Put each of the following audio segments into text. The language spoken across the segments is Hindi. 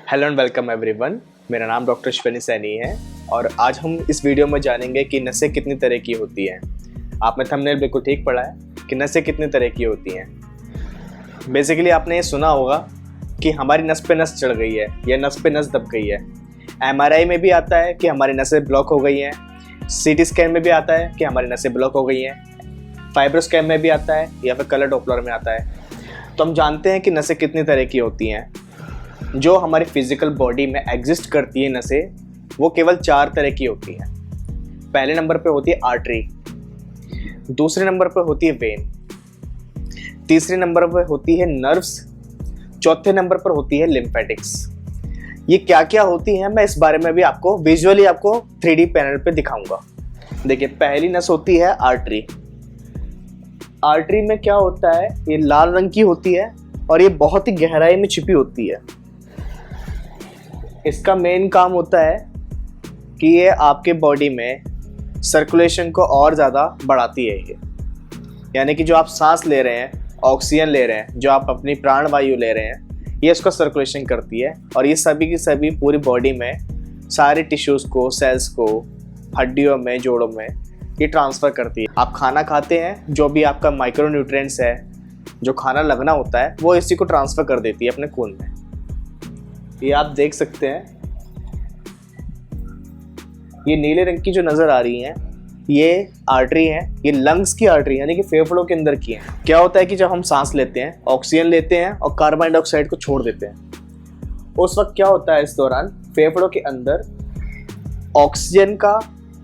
Hello and welcome everyone. मेरा नाम डॉक्टर अश्विनी सैनी है और आज हम इस वीडियो में जानेंगे कि नसें कितनी तरह की होती हैं। आपने थंबनेल बिल्कुल ठीक पढ़ा है कि नसें कितनी तरह की होती हैं। बेसिकली आपने ये सुना होगा कि हमारी नस पे नस चढ़ गई है या नस पे नस दब गई है। MRI में भी आता है कि हमारी नसें ब्लॉक हो गई हैं। CT स्कैन में भी आता है कि हमारी नसें ब्लॉक हो गई हैं। फाइब्रो स्कैन में भी आता है या फिर कलर डॉपलर में आता है। तो हम जानते हैं कि नसें कितनी तरह की होती हैं। जो हमारी फिजिकल बॉडी में एग्जिस्ट करती है नसें, वो केवल 4 तरह की होती हैं। पहले नंबर पे होती है आर्टरी, दूसरे नंबर पे होती है वेन, तीसरे नंबर पे होती है नर्व्स, चौथे नंबर पर होती है लिम्फेटिक्स। ये क्या क्या होती हैं मैं इस बारे में भी आपको विजुअली 3D पैनल पे दिखाऊंगा। देखिए, पहली नस होती है आर्टरी। आर्टरी में क्या होता है, ये लाल रंग की होती है और ये बहुत ही गहराई में छिपी होती है। इसका मेन काम होता है कि ये आपके बॉडी में सर्कुलेशन को और ज़्यादा बढ़ाती है। ये यानी कि जो आप सांस ले रहे हैं, ऑक्सीजन ले रहे हैं, जो आप अपनी प्राण वायु ले रहे हैं, ये इसका सर्कुलेशन करती है और ये सभी की सभी पूरी बॉडी में सारे टिश्यूज़ को, सेल्स को, हड्डियों में, जोड़ों में ये ट्रांसफ़र करती है। आप खाना खाते हैं, जो भी आपका माइक्रो न्यूट्रिएंट्स है, जो खाना लगना होता है, वो इसी को ट्रांसफ़र कर देती है अपने खून में। ये आप देख सकते हैं, ये नीले रंग की जो नज़र आ रही हैं, ये आर्टरी है। ये लंग्स की आर्टरी यानी कि फेफड़ों के अंदर की है। क्या होता है कि जब हम सांस लेते हैं, ऑक्सीजन लेते हैं और कार्बन डाइऑक्साइड को छोड़ देते हैं, उस वक्त क्या होता है, इस दौरान फेफड़ों के अंदर ऑक्सीजन का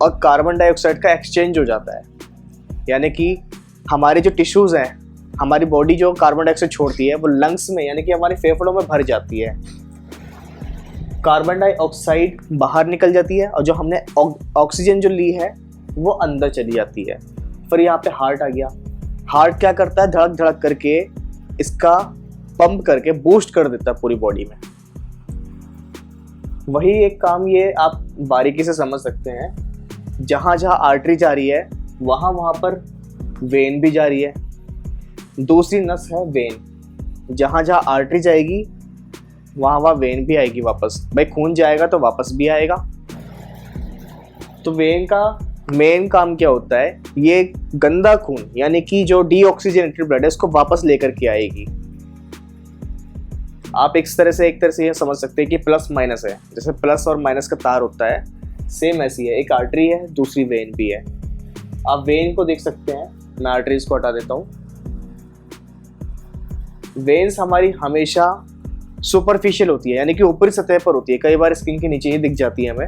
और कार्बन डाइऑक्साइड का एक्सचेंज हो जाता है। यानी कि हमारे जो टिश्यूज़ हैं, हमारी बॉडी जो कार्बन डाइऑक्साइड छोड़ती है, वो लंग्स में यानी कि हमारे फेफड़ों में भर जाती है। कार्बन डाइऑक्साइड बाहर निकल जाती है और जो हमने ऑक्सीजन जो ली है वो अंदर चली जाती है। फिर यहाँ पे हार्ट आ गया। हार्ट क्या करता है, धड़क धड़क करके इसका पंप करके बूस्ट कर देता है पूरी बॉडी में। वही एक काम ये आप बारीकी से समझ सकते हैं। जहाँ जहाँ आर्टरी जा रही है वहाँ वहाँ पर वेन भी जा रही है। दूसरी नस है वेन। जहाँ जहाँ आर्टरी जाएगी वहाँ वहाँ वेन भी आएगी वापस। भाई, खून जाएगा तो वापस भी आएगा। तो वेन का मेन काम क्या होता है, ये गंदा खून यानी कि जो डीऑक्सीजनेटेड ब्लड है उसको वापस लेकर के आएगी। आप एक तरह से ये समझ सकते हैं कि प्लस माइनस है। जैसे प्लस और माइनस का तार होता है, सेम ऐसी है। एक आर्टरी है, दूसरी वेन भी है। आप वेन को देख सकते हैं। मैं आर्टरीज को हटा देता हूँ। वेन्स हमारी हमेशा सुपरफिशियल होती है यानी कि ऊपरी सतह पर होती है। कई बार स्किन के नीचे ही दिख जाती है हमें।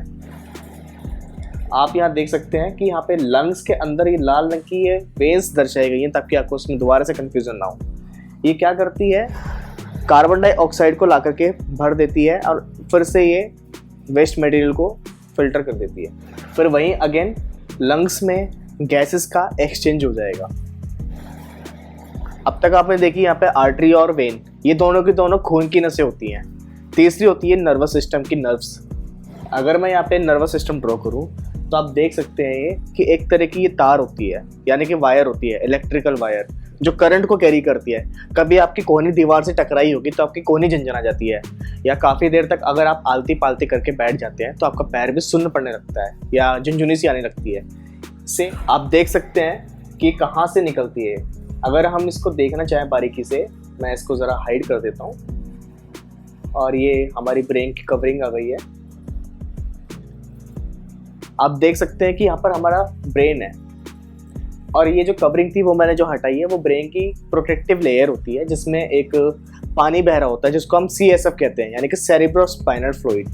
आप यहाँ देख सकते हैं कि यहाँ पे लंग्स के अंदर ये लाल रंग की ये वेन्स दर्शाई गई हैं ताकि आपको उसमें दोबारा से कंफ्यूजन ना हो। ये क्या करती है, कार्बन डाइऑक्साइड को ला करके भर देती है और फिर से ये वेस्ट मटेरियल को फिल्टर कर देती है। फिर वहीं अगेन लंग्स में गैसेस का एक्सचेंज हो जाएगा। अब तक आपने देखी यहाँ पे आर्टरी और वेन, ये दोनों की दोनों खून की नसें होती हैं। तीसरी होती है नर्वस सिस्टम की नर्व्स। अगर मैं यहाँ पे नर्वस सिस्टम ड्रॉ करूँ तो आप देख सकते हैं ये कि एक तरह की ये तार होती है यानी कि वायर होती है, इलेक्ट्रिकल वायर, जो करंट को कैरी करती है। कभी आपकी कोहनी दीवार से टकराई होगी तो आपकी कोहनी झंझना जाती है, या काफ़ी देर तक अगर आप आलती पालती करके बैठ जाते हैं तो आपका पैर भी सुन्न पड़ने लगता है या झुनझुनी सी आने लगती है। इससे आप देख सकते हैं कि कहाँ से निकलती है। अगर हम इसको देखना चाहें बारीकी से, मैं इसको ज़रा हाइड कर देता हूँ और ये हमारी ब्रेन की कवरिंग आ गई है। आप देख सकते हैं कि यहाँ पर हमारा ब्रेन है और ये जो कवरिंग थी वो मैंने जो हटाई है, वो ब्रेन की प्रोटेक्टिव लेयर होती है जिसमें एक पानी बह रहा होता है जिसको हम CSF कहते हैं यानी कि सेरेब्रोस्पाइनल फ्लूइड।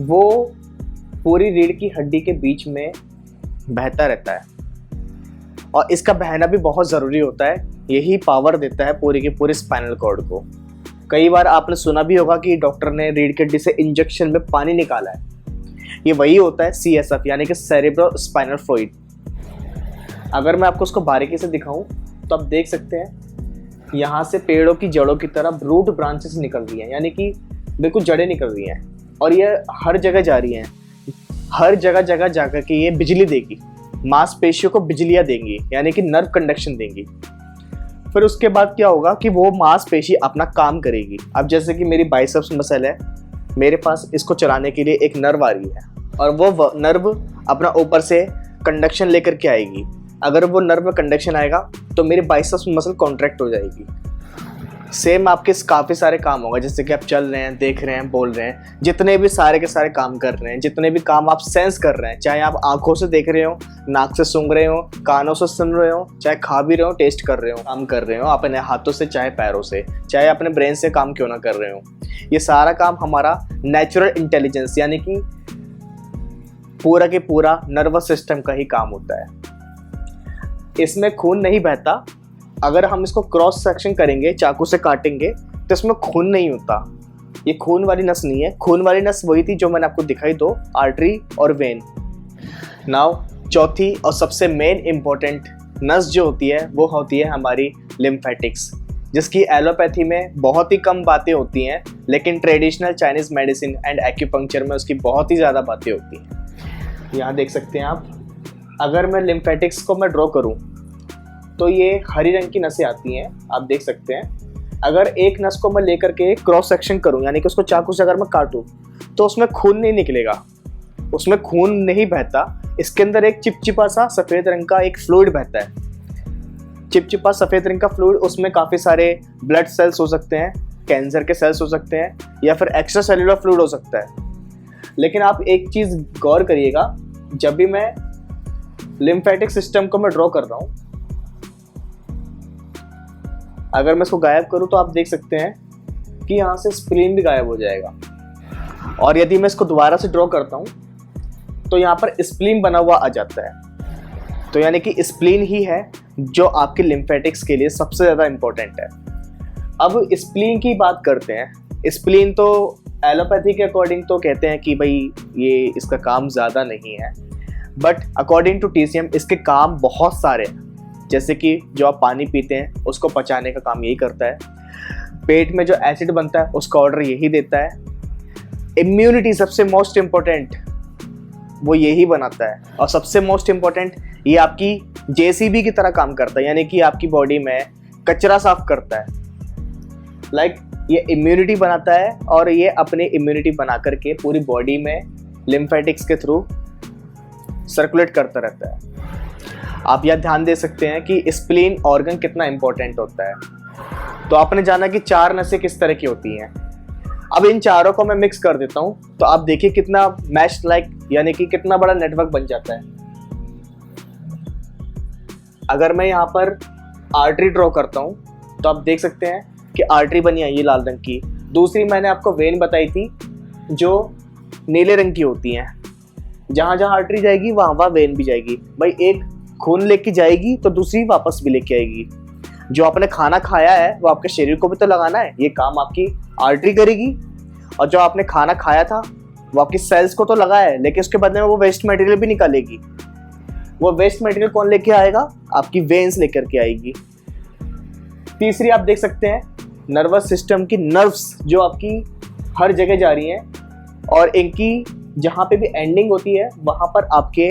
वो पूरी रीढ़ की हड्डी के बीच में बहता रहता है और इसका बहना भी बहुत ज़रूरी होता है। यही पावर देता है पूरी की पूरी स्पाइनल कॉर्ड को। कई बार आपने सुना भी होगा कि डॉक्टर ने रीढ़ की हड्डी से इंजेक्शन में पानी निकाला है। ये वही होता है CSF यानी कि सेरेब्रोस्पाइनल फ्लूइड। अगर मैं आपको उसको बारीकी से दिखाऊं तो आप देख सकते हैं यहाँ से पेड़ों की जड़ों की तरफ रूट ब्रांचेस निकल रही हैं यानी कि बिल्कुल जड़ें निकल रही हैं और ये हर जगह जा रही हैं। हर जगह जगह जाकर के ये बिजली देगी, मांसपेशियों को बिजलियाँ देंगी यानी कि नर्व कंडक्शन देंगी। फिर उसके बाद क्या होगा कि वो मांसपेशी अपना काम करेगी। अब जैसे कि मेरी बाइसेप्स मसल है, मेरे पास इसको चलाने के लिए एक नर्व आ रही है और वो नर्व अपना ऊपर से कंडक्शन लेकर के आएगी। अगर वो नर्व में कंडक्शन आएगा तो मेरे बाइसेप्स मसल कॉन्ट्रैक्ट हो जाएगी। सेम आपके काफ़ी सारे काम होगा, जैसे कि आप चल रहे हैं, देख रहे हैं, बोल रहे हैं, जितने भी सारे के सारे काम कर रहे हैं, जितने भी काम आप सेंस कर रहे हैं, चाहे आप आंखों से देख रहे हो, नाक से सूंघ रहे हो, कानों से सुन रहे हो, चाहे खा भी रहे हो, टेस्ट कर रहे हो, काम कर रहे हो अपने हाथों से, चाहे पैरों से, चाहे अपने ब्रेन से काम क्यों ना कर रहे हो, ये सारा काम हमारा नेचुरल इंटेलिजेंस यानी कि पूरा के पूरा नर्वस सिस्टम का ही काम होता है। इसमें खून नहीं बहता। अगर हम इसको क्रॉस सेक्शन करेंगे, चाकू से काटेंगे, तो इसमें खून नहीं होता। ये खून वाली नस नहीं है। खून वाली नस वही थी जो मैंने आपको दिखाई, दो आर्टरी और वेन। नाउ चौथी और सबसे मेन इंपॉर्टेंट नस जो होती है वो होती है हमारी लिम्फेटिक्स, जिसकी एलोपैथी में बहुत ही कम बातें होती हैं, लेकिन traditional Chinese medicine and acupuncture में उसकी बहुत ही ज़्यादा बातें होती हैं। यहाँ देख सकते हैं आप, अगर मैं लिम्फेटिक्स को मैं ड्रॉ करूँ तो ये हरी रंग की नसें आती हैं, आप देख सकते हैं। अगर एक नस को मैं लेकर के क्रॉस सेक्शन करूँ, यानी कि उसको चाकू से अगर मैं काटूँ, तो उसमें खून नहीं निकलेगा, उसमें खून नहीं बहता। इसके अंदर एक चिपचिपा सा सफ़ेद रंग का एक फ्लूइड बहता है। चिपचिपा सफ़ेद रंग का फ्लूइड, उसमें काफ़ी सारे ब्लड सेल्स हो सकते हैं, कैंसर के सेल्स हो सकते हैं, या फिर एक्स्ट्रा सेलुलर फ्लूइड हो सकता है। लेकिन आप एक चीज़ गौर करिएगा, जब भी मैं लिम्फेटिक सिस्टम को मैं ड्रॉ कर रहा हूँ, अगर मैं इसको गायब करूँ तो आप देख सकते हैं कि यहाँ से स्प्लीन भी गायब हो जाएगा। और यदि मैं इसको दोबारा से ड्रॉ करता हूँ तो यहाँ पर स्प्लीन बना हुआ आ जाता है। तो यानी कि स्प्लीन ही है जो आपके लिम्फेटिक्स के लिए सबसे ज़्यादा इम्पोर्टेंट है। अब स्प्लीन की बात करते हैं। स्प्लीन तो एलोपैथी के अकॉर्डिंग तो कहते हैं कि भाई ये इसका काम ज़्यादा नहीं है, बट अकॉर्डिंग टू TCM इसके काम बहुत सारे हैं। जैसे कि जो आप पानी पीते हैं उसको पचाने का काम यही करता है, पेट में जो एसिड बनता है उसका ऑर्डर यही देता है, इम्यूनिटी सबसे मोस्ट इम्पोर्टेंट वो यही बनाता है, और सबसे मोस्ट इम्पोर्टेंट ये आपकी JCB की तरह काम करता है, यानी कि आपकी बॉडी में कचरा साफ करता है। ये इम्यूनिटी बनाता है और ये अपनी इम्यूनिटी बना करके पूरी बॉडी में लिम्फेटिक्स के थ्रू सर्कुलेट करता रहता है। आप यह ध्यान दे सकते हैं कि स्प्लीन ऑर्गन कितना इंपॉर्टेंट होता है। तो आपने जाना कि 4 नसें किस तरह की होती हैं। अब इन चारों को मैं मिक्स कर देता हूं, तो आप देखिए कितना मैश यानी कि कितना बड़ा नेटवर्क बन जाता है। अगर मैं यहाँ पर आर्टरी ड्रॉ करता हूं तो आप देख सकते हैं कि आर्टरी बनी है ये लाल रंग की। दूसरी मैंने आपको वेन बताई थी जो नीले रंग की होती हैं। जहाँ जहाँ आर्टरी जाएगी वहाँ वहाँ वेन भी जाएगी। भाई एक खून लेके जाएगी तो दूसरी वापस भी लेके आएगी। जो आपने खाना खाया है वो आपके शरीर को भी तो लगाना है, ये काम आपकी आर्टरी करेगी। और जो आपने खाना खाया था वो आपकी सेल्स को तो लगा है, लेकिन उसके बदले में वो वेस्ट मटेरियल भी निकालेगी। वो वेस्ट मटेरियल कौन लेके आएगा? आपकी वेन्स लेकर के आएगी। तीसरी आप देख सकते हैं नर्वस सिस्टम की नर्व्स जो आपकी हर जगह जा रही हैं, और इनकी जहाँ पे भी एंडिंग होती है वहाँ पर आपके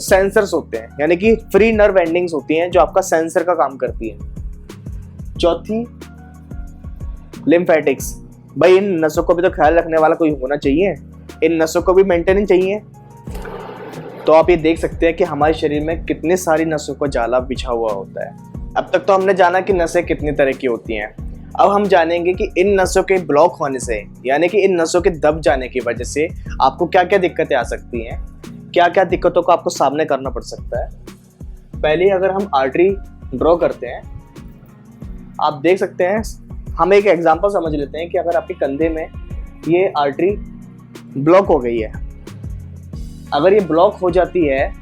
सेंसर्स होते हैं, यानी कि फ्री नर्व एंडिंग्स होती हैं जो आपका सेंसर का काम करती है। चौथी लिम्फेटिक्स। भाई इन नसों को भी तो ख्याल रखने वाला कोई होना चाहिए, इन नसों को भी मेंटेनेंस चाहिए। तो आप ये देख सकते हैं कि हमारे शरीर में कितनी सारी नसों का जाला बिछा हुआ होता है। अब तक तो हमने जाना कि नसें कितनी तरह की होती हैं। अब हम जानेंगे कि इन नसों के ब्लॉक होने से, यानी कि इन नसों के दब जाने की वजह से आपको क्या क्या दिक्कतें आ सकती हैं, क्या क्या दिक्कतों का आपको सामना करना पड़ सकता है। पहले अगर हम आर्टरी ड्रॉ करते हैं, आप देख सकते हैं, हम एक एग्जांपल समझ लेते हैं कि अगर आपके कंधे में ये आर्टरी ब्लॉक हो गई है, अगर ये ब्लॉक हो जाती है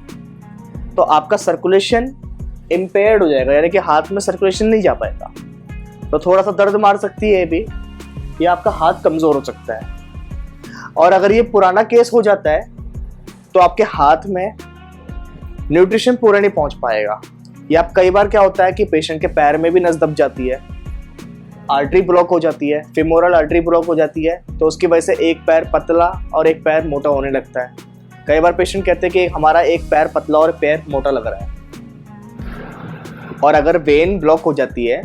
तो आपका सर्कुलेशन इम्पेयर्ड हो जाएगा, यानी कि हाथ में सर्कुलेशन नहीं जा पाएगा। तो थोड़ा सा दर्द मार सकती है भी, या आपका हाथ कमज़ोर हो सकता है। और अगर ये पुराना केस हो जाता है तो आपके हाथ में न्यूट्रिशन पूरा नहीं पहुंच पाएगा। या आप कई बार क्या होता है कि पेशेंट के पैर में भी नस दब जाती है, आर्टरी ब्लॉक हो जाती है, फेमोरल आर्टरी ब्लॉक हो जाती है, तो उसकी वजह से एक पैर पतला और एक पैर मोटा होने लगता है। कई बार पेशेंट कहते हैं कि हमारा एक पैर पतला और पैर मोटा लग रहा है। और अगर वेन ब्लॉक हो जाती है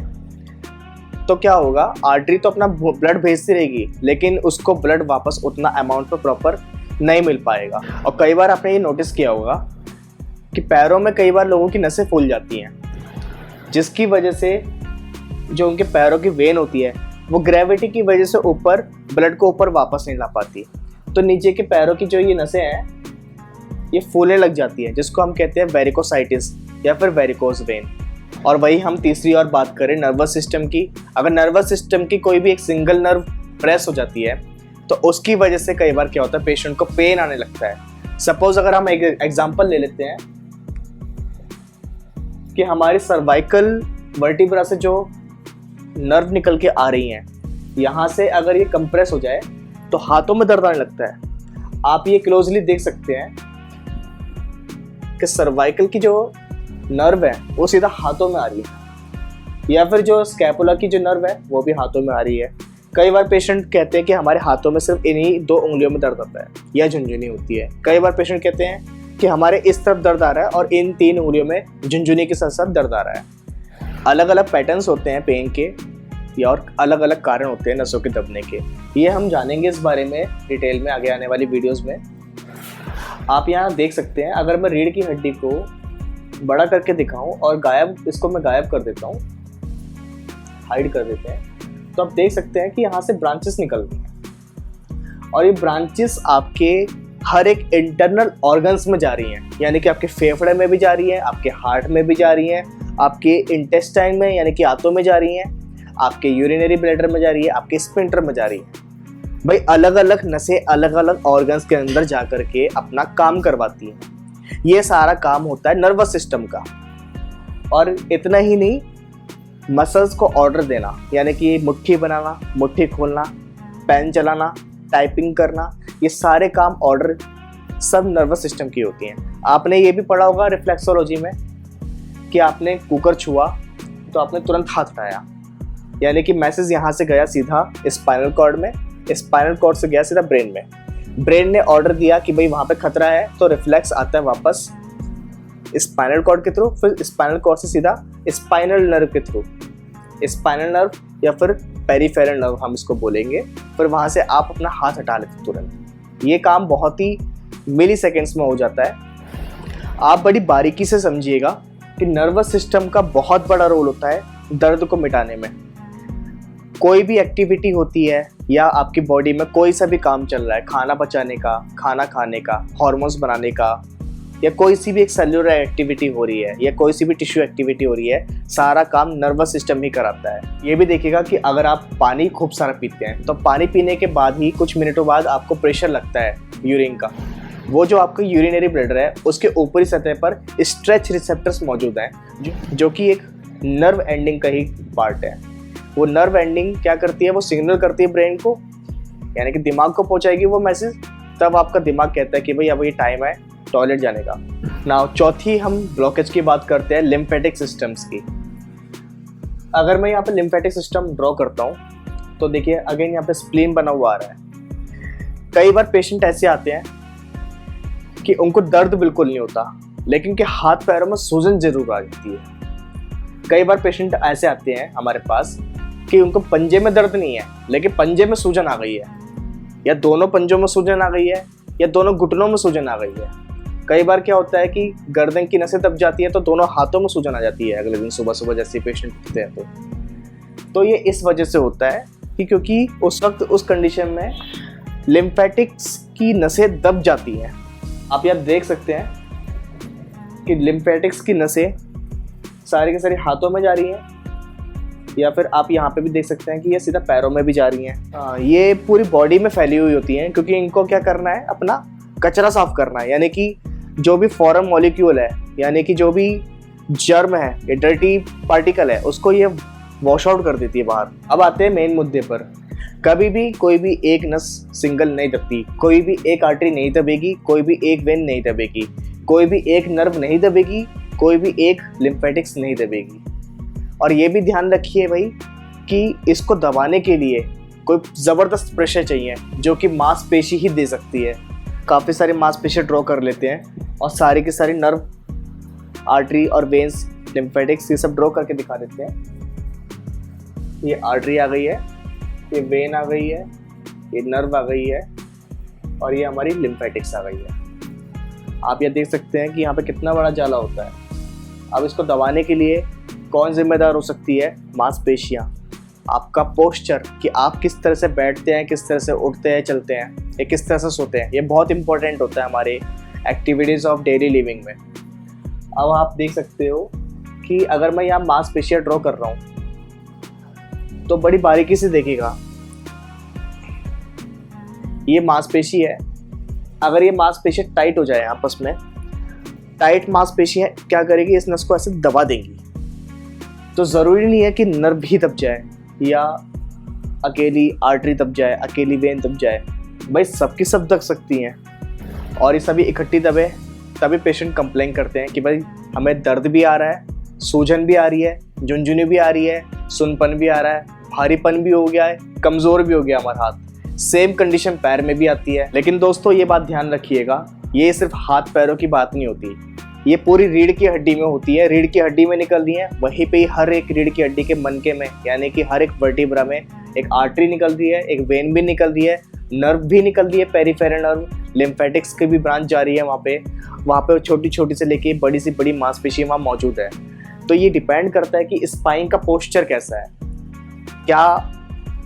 तो तो क्या होगा, आर्टरी तो अपना ब्लड भेजती रहेगी लेकिन उसको ब्लड वापस उतना अमाउंट में प्रॉपर नहीं मिल पाएगा। और कई बार आपने ये नोटिस किया होगा कि पैरों में कई बार लोगों की नसें फूल जाती हैं, जिसकी वजह से जो उनके पैरों की वेन होती है वो ग्रेविटी की वजह से ऊपर ब्लड को ऊपर वापस नहीं ला पाती। तो नीचे के पैरों की जो ये नसें हैं ये फूलने लग जाती है, जिसको हम कहते हैं वेरिकोसाइटिस या फिर वेरिकोज वेन। और वही हम तीसरी और बात करें नर्वस सिस्टम की। अगर नर्वस सिस्टम की कोई भी एक सिंगल नर्व प्रेस हो जाती है तो उसकी वजह से कई बार क्या होता है, पेशेंट को पेन आने लगता है। सपोज अगर हम एक एग्जांपल ले लेते हैं कि हमारी सर्वाइकल वर्टिब्रा से जो नर्व निकल के आ रही हैं, यहाँ से अगर ये कंप्रेस हो जाए तो हाथों में दर्द आने लगता है। आप ये क्लोजली देख सकते हैं कि सर्वाइकल की जो नर्व है वो सीधा हाथों में आ रही है, या फिर जो स्कैपुला की जो नर्व है वो भी हाथों में आ रही है। कई बार पेशेंट कहते हैं कि हमारे हाथों में सिर्फ इन्हीं 2 उंगलियों में दर्द आता है या झुनझुनी होती है। कई बार पेशेंट कहते हैं कि हमारे इस तरफ दर्द आ रहा है और इन 3 उंगलियों में झुनझुनी के साथ साथ दर्द आ रहा है। अलग अलग पैटर्न्स होते हैं पेन के, या और अलग अलग कारण होते हैं नसों के दबने के। ये हम जानेंगे इस बारे में डिटेल में आगे आने वाली वीडियोस में। आप यहाँ देख सकते हैं, अगर मैं रीढ़ की हड्डी को बड़ा करके दिखाऊं और इसको मैं गायब कर देता हूँ, हाइड कर देते हैं, तो आप देख सकते हैं कि यहाँ से ब्रांचेस निकल रही हैं और ये ब्रांचेस आपके हर एक इंटरनल ऑर्गन्स में जा रही हैं, यानी कि आपके फेफड़े में भी जा रही हैं, आपके हार्ट में भी जा रही हैं, आपके इंटेस्टाइन में यानी कि आंतों में जा रही हैं, आपके यूरिनरी ब्लैडर में जा रही है, आपके स्पिंटर में जा रही है। भाई अलग अलग नसें अलग अलग ऑर्गन्स के अंदर जा करके अपना काम करवाती हैं। ये सारा काम होता है नर्वस सिस्टम का। और इतना ही नहीं, मसल्स को ऑर्डर देना, यानी कि मुट्ठी बनाना, मुट्ठी खोलना, पेन चलाना, टाइपिंग करना, ये सारे काम ऑर्डर सब नर्वस सिस्टम की होती हैं। आपने ये भी पढ़ा होगा रिफ्लेक्सोलॉजी में कि आपने कुकर छुआ तो आपने तुरंत हाथ हटाया, यानी कि मैसेज यहाँ से गया सीधा स्पाइनल कॉर्ड में, स्पाइनल कॉर्ड से गया सीधा ब्रेन में। ब्रेन ने ऑर्डर दिया कि भाई वहाँ पे खतरा है, तो रिफ्लेक्स आता है वापस स्पाइनल कॉर्ड के थ्रू, फिर स्पाइनल कॉर्ड से सीधा स्पाइनल नर्व के थ्रू, स्पाइनल नर्व या फिर पेरिफेरल नर्व हम इसको बोलेंगे, फिर वहाँ से आप अपना हाथ हटा लेते तुरंत। ये काम बहुत ही मिली सेकेंड्स में हो जाता है। आप बड़ी बारीकी से समझिएगा कि नर्वस सिस्टम का बहुत बड़ा रोल होता है दर्द को मिटाने में। कोई भी एक्टिविटी होती है या आपकी बॉडी में कोई सा भी काम चल रहा है, खाना पचाने का, खाना खाने का, हार्मोन्स बनाने का, या कोई सी भी एक सेल्युलर एक्टिविटी हो रही है या कोई सी भी टिश्यू एक्टिविटी हो रही है, सारा काम नर्वस सिस्टम ही कराता है। ये भी देखिएगा कि अगर आप पानी खूब सारा पीते हैं तो पानी पीने के बाद ही कुछ मिनटों बाद आपको प्रेशर लगता है यूरिन का। वो जो आपका यूरिनरी ब्लैडर है उसके ऊपरी सतह पर स्ट्रेच रिसेप्टर्स मौजूद हैं, जो कि एक नर्व एंडिंग का ही पार्ट है। वो नर्व एंडिंग क्या करती है, वो सिग्नल करती है ब्रेन को, यानी कि दिमाग को पहुंचाएगी वो मैसेज, तब आपका दिमाग कहता है कि भाई अब ये टाइम है टॉयलेट जाने का। नाउ चौथी हम ब्लॉकेज की बात करते हैं लिम्फेटिक सिस्टम्स की। अगर मैं यहाँ पे लिम्फेटिक सिस्टम ड्रॉ करता हूँ तो देखिए अगेन यहाँ पे स्प्लीन बना हुआ आ रहा है। कई बार पेशेंट ऐसे आते हैं कि उनको दर्द बिल्कुल नहीं होता, लेकिन कि हाथ पैरों में सूजन जरूर आ जाती है। कई बार पेशेंट ऐसे आते हैं हमारे पास कि उनको पंजे में दर्द नहीं है लेकिन पंजे में सूजन आ गई है, या दोनों पंजों में सूजन आ गई है, या दोनों घुटनों में सूजन आ गई है। कई बार क्या होता है कि गर्दन की नसें दब जाती है तो दोनों हाथों में सूजन आ जाती है अगले दिन सुबह सुबह जैसे पेशेंट उठते हैं। तो ये इस वजह से होता है कि क्योंकि उस वक्त उस कंडीशन में लिम्फेटिक्स की नसें दब जाती हैं। आप यहाँ देख सकते हैं कि लिम्फेटिक्स की नसें सारी की सारी हाथों में जा रही हैं, या फिर आप यहाँ पे भी देख सकते हैं कि ये सीधा पैरों में भी जा रही हैं। ये पूरी बॉडी में फैली हुई होती हैं, क्योंकि इनको क्या करना है, अपना कचरा साफ करना है, यानी कि जो भी फॉरेन मॉलिक्यूल है, यानी कि जो भी जर्म है या डर्टी पार्टिकल है, उसको ये वॉश आउट कर देती है बाहर। अब आते हैं मेन मुद्दे पर। कभी भी कोई भी एक नस सिंगल नहीं दबती, कोई भी एक आर्टरी नहीं दबेगी, कोई भी एक वेन नहीं दबेगी, कोई भी एक नर्व नहीं दबेगी, कोई भी एक लिम्फेटिक्स नहीं दबेगी। और ये भी ध्यान रखिए भाई कि इसको दबाने के लिए कोई ज़बरदस्त प्रेशर चाहिए जो कि मांसपेशी ही दे सकती है। काफ़ी सारी मांसपेशी ड्रॉ कर लेते हैं और सारी की सारी नर्व, आर्टरी और वेन्स, लिम्फेटिक्स ये सब ड्रॉ करके दिखा देते हैं। ये आर्टरी आ गई है, ये वेन आ गई है, ये नर्व आ गई है और ये हमारी लिम्फेटिक्स आ गई है। आप ये देख सकते हैं कि यहाँ पे कितना बड़ा जाला होता है। अब इसको दबाने के लिए कौन जिम्मेदार हो सकती है? मांसपेशियाँ। आपका पोस्चर, कि आप किस तरह से बैठते हैं, किस तरह से उठते हैं, चलते हैं, या किस तरह से सोते हैं, ये बहुत इंपॉर्टेंट होता है हमारे एक्टिविटीज़ ऑफ डेली लिविंग में। अब आप देख सकते हो कि अगर मैं यहाँ मांसपेशियाँ ड्रॉ कर रहा हूँ तो बड़ी बारीकी से देखिएगा। ये मांसपेशी है, अगर ये मांसपेशी टाइट हो जाए आपस में, टाइट मांसपेशियाँ क्या करेगी? इस नस को ऐसे दबा देंगी। तो ज़रूरी नहीं है कि नर्व ही दब जाए या अकेली आर्टरी दब जाए, अकेली वेन दब जाए, भाई सबकी सब दब सकती हैं। और ये सभी इकट्ठी दबे तभी पेशेंट कंप्लेन करते हैं कि भाई हमें दर्द भी आ रहा है, सूजन भी आ रही है, झुनझुनी भी आ रही है, सुनपन भी आ रहा है, भारीपन भी हो गया है, कमज़ोर भी हो गया हमारा हाथ। सेम कंडीशन पैर में भी आती है। लेकिन दोस्तों ये बात ध्यान रखिएगा, ये सिर्फ हाथ पैरों की बात नहीं होती, ये पूरी रीढ़ की हड्डी में होती है। रीढ़ की हड्डी में निकल रही है, वहीं पे ही हर एक रीढ़ की हड्डी के मनके में, यानी कि हर एक वर्टिब्रा में एक आर्टरी निकल रही है, एक वेन भी निकल रही है, नर्व भी निकल रही है, पेरिफेरल नर्व, लिम्फेटिक्स की भी ब्रांच जा रही है वहाँ पे छोटी छोटी से लेके बड़ी से बड़ी मांसपेशी वहाँ मौजूद है। तो ये डिपेंड करता है कि स्पाइन का पोस्चर कैसा है। क्या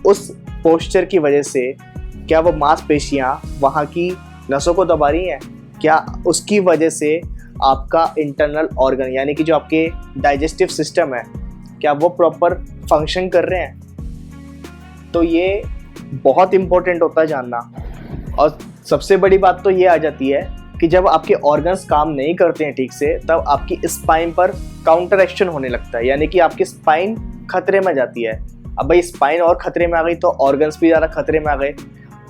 उस पोस्चर की वजह से क्या वो मांसपेशियाँ वहाँ की नसों को दबा रही हैं? क्या उसकी वजह से आपका इंटरनल ऑर्गन, यानी कि जो आपके डाइजेस्टिव सिस्टम है, क्या वो प्रॉपर फंक्शन कर रहे हैं? तो ये बहुत इम्पोर्टेंट होता है जानना। और सबसे बड़ी बात तो ये आ जाती है कि जब आपके ऑर्गन्स काम नहीं करते हैं ठीक से, तब आपकी स्पाइन पर काउंटर एक्शन होने लगता है, यानी कि आपकी स्पाइन खतरे में जाती है। अब भाई स्पाइन और खतरे में आ गई तो ऑर्गन्स भी ज़्यादा खतरे में आ गए,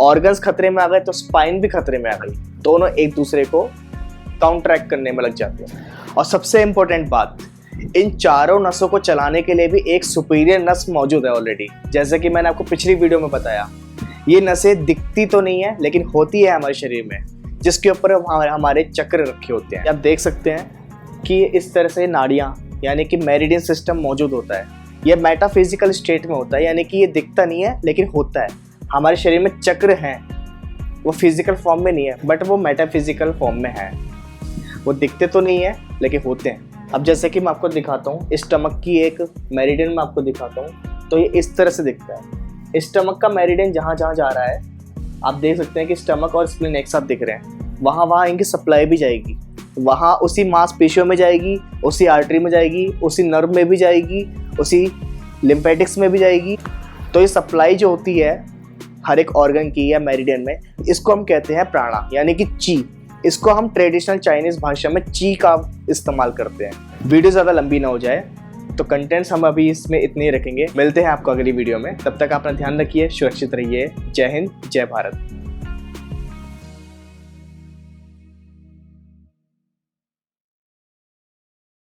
ऑर्गन्स खतरे में आ गए तो स्पाइन भी खतरे में आ गई। दोनों एक दूसरे को काउंटरैक्ट करने में लग जाते हैं। और सबसे इम्पोर्टेंट बात, इन चारों नसों को चलाने के लिए भी एक सुपीरियर नस मौजूद है ऑलरेडी। जैसे कि मैंने आपको पिछली वीडियो में बताया, ये नसें दिखती तो नहीं है लेकिन होती है हमारे शरीर में, जिसके ऊपर हमारे चक्र रखे होते हैं। आप देख सकते हैं कि इस तरह से नाड़ियाँ, यानी कि मेरिडियन सिस्टम मौजूद होता है। यह मेटाफिजिकल स्टेट में होता है, यानी कि ये दिखता नहीं है लेकिन होता है। हमारे शरीर में चक्र हैं, वो फिजिकल फॉर्म में नहीं है बट वो मेटाफिजिकल फॉर्म में है। वो दिखते तो नहीं है लेकिन होते हैं। अब जैसे कि मैं आपको दिखाता हूँ, स्टमक की एक मेरिडियन मैं आपको दिखाता हूँ, तो ये इस तरह से दिखता है। स्टमक का मेरिडियन जहाँ जहाँ जा रहा है, आप देख सकते हैं कि स्टमक और स्प्लीन एक साथ दिख रहे हैं। वहाँ इनकी सप्लाई भी जाएगी, वहाँ उसी मांसपेशियों में जाएगी, उसी आर्टरी में जाएगी, उसी नर्व में भी जाएगी, उसी लिम्फेटिक्स में भी जाएगी। तो ये सप्लाई जो होती है हर एक ऑर्गन की या मेरिडियन में, इसको हम कहते हैं प्राणा, यानी कि ची। इसको हम ट्रेडिशनल चाइनीज़ भाषा में ची का इस्तेमाल करते हैं। वीडियो ज़्यादा लंबी ना हो जाए तो कंटेंट्स हम अभी इसमें इतने ही रखेंगे। मिलते हैं आपको अगली वीडियो में, तब तक अपना ध्यान रखिए, सुरक्षित रहिए। जय हिंद, जय भारत।